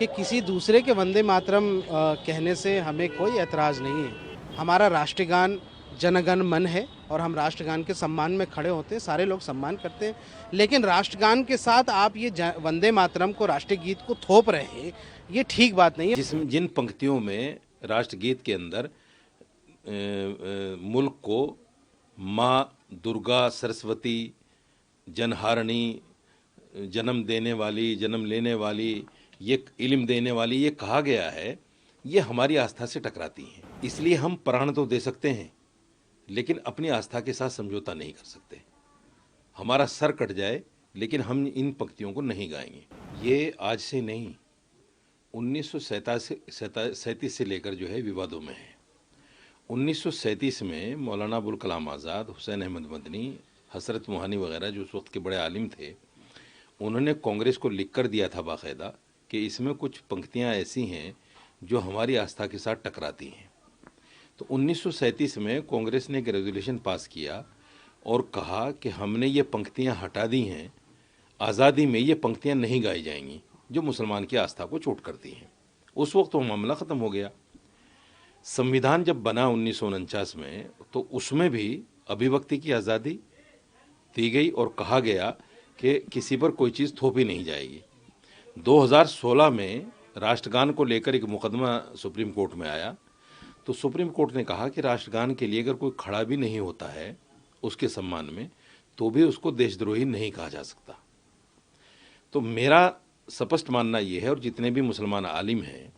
कि किसी दूसरे के वंदे मातरम कहने से हमें कोई ऐतराज़ नहीं है। हमारा राष्ट्रगान जनगण मन है और हम राष्ट्रगान के सम्मान में खड़े होते हैं, सारे लोग सम्मान करते हैं। लेकिन राष्ट्रगान के साथ आप ये वंदे मातरम को, राष्ट्रीय गीत को थोप रहे हैं, ये ठीक बात नहीं है। जिन पंक्तियों में राष्ट्रगीत के अंदर मुल्क को माँ दुर्गा, सरस्वती, जनहारिणी, जन्म देने वाली, जन्म लेने वाली, ये इल्म देने वाली ये कहा गया है, ये हमारी आस्था से टकराती हैं। इसलिए हम प्राण तो दे सकते हैं, लेकिन अपनी आस्था के साथ समझौता नहीं कर सकते। हमारा सर कट जाए, लेकिन हम इन पंक्तियों को नहीं गाएंगे। ये आज से नहीं, 1937 से लेकर जो है विवादों में है। 1937 में मौलाना अबुल कलाम आज़ाद, हुसैन अहमद मदनी, हसरत मोहानी वगैरह जो उस वक्त के बड़े आलिम थे, उन्होंने कांग्रेस को लिख कर दिया था बाकायदा कि इसमें कुछ पंक्तियां ऐसी हैं जो हमारी आस्था के साथ टकराती हैं। तो 1937 में कांग्रेस ने एक रेजोल्यूशन पास किया और कहा कि हमने ये पंक्तियां हटा दी हैं, आज़ादी में ये पंक्तियां नहीं गाई जाएंगी जो मुसलमान की आस्था को चोट करती हैं। उस वक्त तो मामला ख़त्म हो गया। संविधान जब बना 1949 में, तो उसमें भी अभिव्यक्ति की आज़ादी दी गई और कहा गया कि किसी पर कोई चीज़ थोपी नहीं जाएगी। 2016 में राष्ट्रगान को लेकर एक मुकदमा सुप्रीम कोर्ट में आया, तो सुप्रीम कोर्ट ने कहा कि राष्ट्रगान के लिए अगर कोई खड़ा भी नहीं होता है उसके सम्मान में, तो भी उसको देशद्रोही नहीं कहा जा सकता। तो मेरा स्पष्ट मानना ये है, और जितने भी मुसलमान आलिम हैं,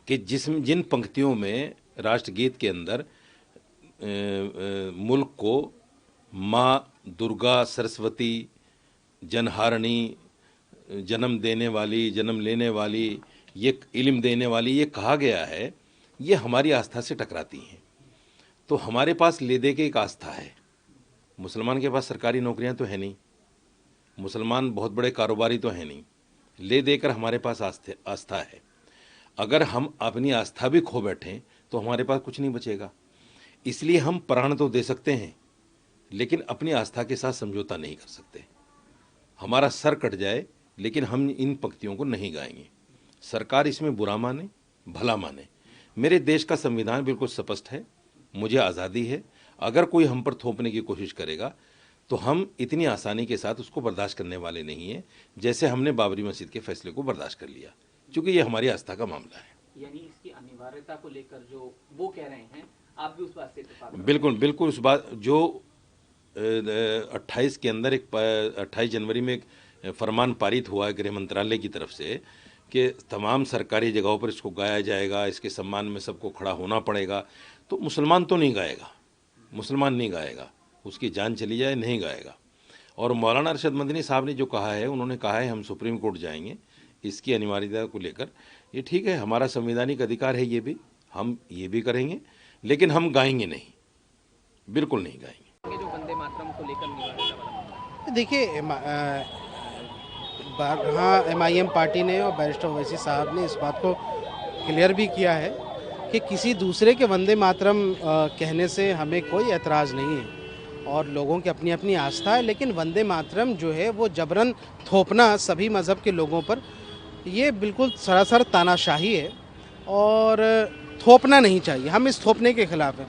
कि जिन पंक्तियों में राष्ट्रगीत के अंदर मुल्क को माँ दुर्गा, सरस्वती, जनहारिणी, जन्म देने वाली, जन्म लेने वाली, ये इल्म देने वाली ये कहा गया है, ये हमारी आस्था से टकराती हैं। तो हमारे पास ले दे के एक आस्था है। मुसलमान के पास सरकारी नौकरियां तो है नहीं, मुसलमान बहुत बड़े कारोबारी तो हैं नहीं, ले देकर हमारे पास आस्था है। अगर हम अपनी आस्था भी खो बैठें तो हमारे पास कुछ नहीं बचेगा। इसलिए हम प्राण तो दे सकते हैं, लेकिन अपनी आस्था के साथ समझौता नहीं कर सकते। हमारा सर कट जाए, लेकिन हम इन पंक्तियों को नहीं गाएंगे। सरकार इसमें बुरा माने, भला माने, मेरे देश का संविधान बिल्कुल स्पष्ट है, मुझे आज़ादी है। अगर कोई हम पर थोपने की कोशिश करेगा तो हम इतनी आसानी के साथ उसको बर्दाश्त करने वाले नहीं हैं, जैसे हमने बाबरी मस्जिद के फैसले को बर्दाश्त कर लिया, क्योंकि ये हमारी आस्था का मामला है। यानी इसकी अनिवार्यता को लेकर जो वो कह रहे हैं, आप भी उस बात से इत्तेफाक? बिल्कुल उस बात जो 28 के अंदर 28 जनवरी में एक फरमान पारित हुआ है गृह मंत्रालय की तरफ से कि तमाम सरकारी जगहों पर इसको गाया जाएगा, इसके सम्मान में सबको खड़ा होना पड़ेगा। तो मुसलमान तो नहीं गाएगा, मुसलमान नहीं गाएगा, उसकी जान चली जाए नहीं गाएगा। और मौलाना अरशद मदनी साहब ने जो कहा है, उन्होंने कहा है हम सुप्रीम कोर्ट जाएंगे इसकी अनिवार्यता को लेकर। ये ठीक है, हमारा संवैधानिक अधिकार है, ये भी हम ये भी करेंगे, लेकिन हम गाएंगे नहीं, बिल्कुल नहीं गाएंगे। जो वंदे मातरम को लेकर अनिवार्यता वाला मामला, देखिए, हाँ, MIM पार्टी ने और बैरिस्टर ओवैसी साहब ने इस बात को क्लियर भी किया है कि किसी दूसरे के वंदे मातरम कहने से हमें कोई ऐतराज़ नहीं है, और लोगों की अपनी अपनी आस्था है। लेकिन वंदे मातरम जो है वो जबरन थोपना सभी मज़हब के लोगों पर, ये बिल्कुल सरासर तानाशाही है और थोपना नहीं चाहिए। हम इस थोपने के खिलाफ़ हैं।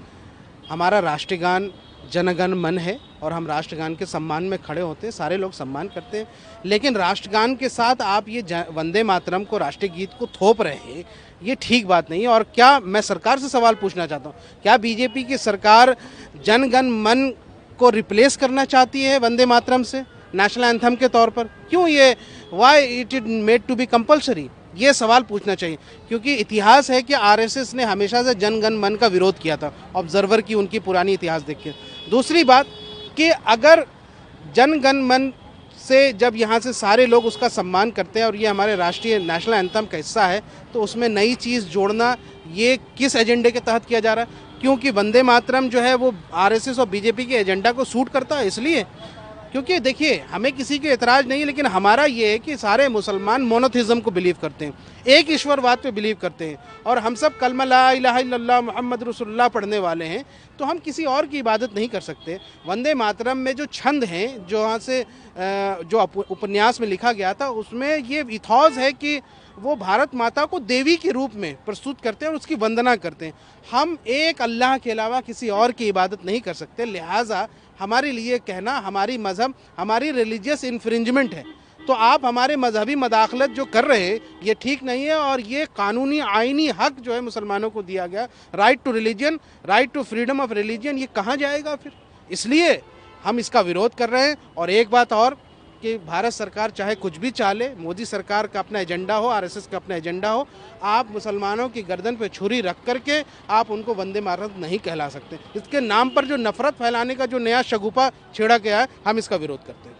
हमारा राष्ट्रगान जनगण मन है और हम राष्ट्रगान के सम्मान में खड़े होते हैं, सारे लोग सम्मान करते हैं। लेकिन राष्ट्रगान के साथ आप ये वंदे मातरम को, राष्ट्रीय गीत को थोप रहे हैं, ये ठीक बात नहीं है। और क्या मैं सरकार से सवाल पूछना चाहता हूँ, क्या बीजेपी की सरकार जनगण मन को रिप्लेस करना चाहती है वंदे मातरम से नेशनल एंथम के तौर पर? क्यों ये why it is made to be compulsory, ये सवाल पूछना चाहिए। क्योंकि इतिहास है कि RSS ने हमेशा से जनगण मन का विरोध किया था, ऑब्जर्वर की उनकी पुरानी इतिहास देख के। दूसरी बात कि अगर जनगण मन से जब यहाँ से सारे लोग उसका सम्मान करते हैं और ये हमारे राष्ट्रीय नेशनल एंथम का हिस्सा है, तो उसमें नई चीज़ जोड़ना ये किस एजेंडे के तहत किया जा रहा है? क्योंकि वंदे मातरम जो है वो RSS और BJP के एजेंडा को सूट करता है, इसलिए क्योंकि देखिए हमें किसी के एतराज़ नहीं है, लेकिन हमारा ये है कि सारे मुसलमान मोनोथिज़म को बिलीव करते हैं, एक ईश्वरवाद पे बिलीव करते हैं, और हम सब कलमा ला इलाहा इल्लल्लाह मुहम्मद रसूलुल्लाह पढ़ने वाले हैं, तो हम किसी और की इबादत नहीं कर सकते। वंदे मातरम में जो छंद हैं, जो वहाँ से जो उपन्यास में लिखा गया था, उसमें ये इथॉस है कि वो भारत माता को देवी के रूप में प्रस्तुत करते हैं और उसकी वंदना करते हैं। हम एक अल्लाह के अलावा किसी और की इबादत नहीं कर सकते, लिहाजा हमारे लिए कहना हमारी मज़हब, हमारी रिलीजियस इन्फ्रिंजमेंट है। तो आप हमारे मजहबी मदाखलत जो कर रहे हैं ये ठीक नहीं है, और ये कानूनी आइनी हक जो है मुसलमानों को दिया गया, right to religion, right to freedom of religion, ये कहाँ जाएगा फिर? इसलिए हम इसका विरोध कर रहे हैं। और एक बात और कि भारत सरकार चाहे कुछ भी चाले, मोदी सरकार का अपना एजेंडा हो, आरएसएस का अपना एजेंडा हो, आप मुसलमानों की गर्दन पे छुरी रख करके आप उनको वंदे मातरम नहीं कहला सकते। इसके नाम पर जो नफरत फैलाने का जो नया शगुफा छेड़ा गया है, हम इसका विरोध करते हैं।